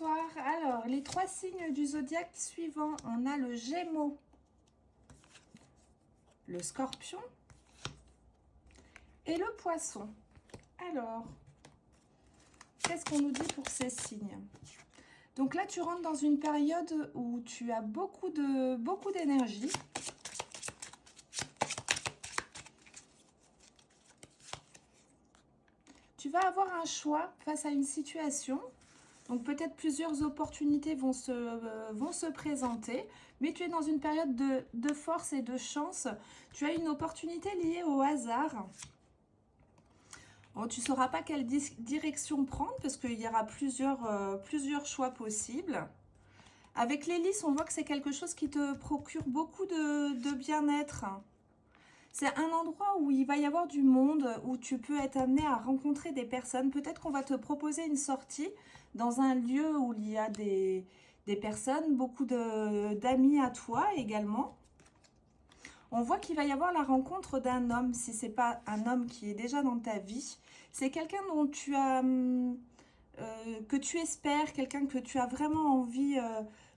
bonsoir. Alors, les 3 signes du zodiaque suivants. On a le Gémeaux, le Scorpion et le Poisson. Alors, qu'est-ce qu'on nous dit pour ces signes? Donc là, tu rentres dans une période où tu as beaucoup d'énergie. Tu vas avoir un choix face à une situation. Donc peut-être plusieurs opportunités vont se présenter, mais tu es dans une période de force et de chance. Tu as une opportunité liée au hasard. Bon, tu ne sauras pas quelle direction prendre parce qu'il y aura plusieurs choix possibles. Avec les lys, on voit que c'est quelque chose qui te procure beaucoup de bien-être. C'est un endroit où il va y avoir du monde, où tu peux être amené à rencontrer des personnes. Peut-être qu'on va te proposer une sortie dans un lieu où il y a des personnes, beaucoup d'amis à toi également. On voit qu'il va y avoir la rencontre d'un homme, si ce n'est pas un homme qui est déjà dans ta vie. C'est quelqu'un dont tu as, que tu espères, quelqu'un que tu as vraiment envie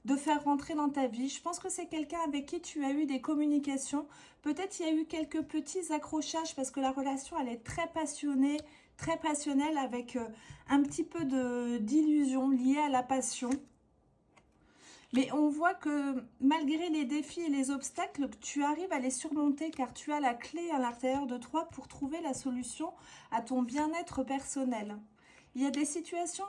de faire rentrer dans ta vie. Je pense que c'est quelqu'un avec qui tu as eu des communications. Peut-être il y a eu quelques petits accrochages parce que la relation, elle est très passionnée, très passionnelle avec un petit peu d'illusion liée à la passion. Mais on voit que malgré les défis et les obstacles, tu arrives à les surmonter car tu as la clé à l'intérieur de toi pour trouver la solution à ton bien-être personnel. Il y a des situations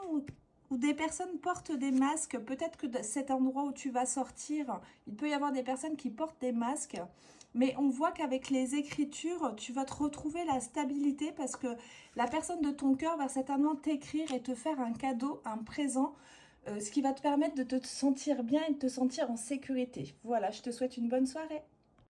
où des personnes portent des masques. Peut-être que cet endroit où tu vas sortir, il peut y avoir des personnes qui portent des masques. Mais on voit qu'avec les écritures, tu vas te retrouver la stabilité parce que la personne de ton cœur va certainement t'écrire et te faire un cadeau, un présent, ce qui va te permettre de te sentir bien et de te sentir en sécurité. Voilà, je te souhaite une bonne soirée.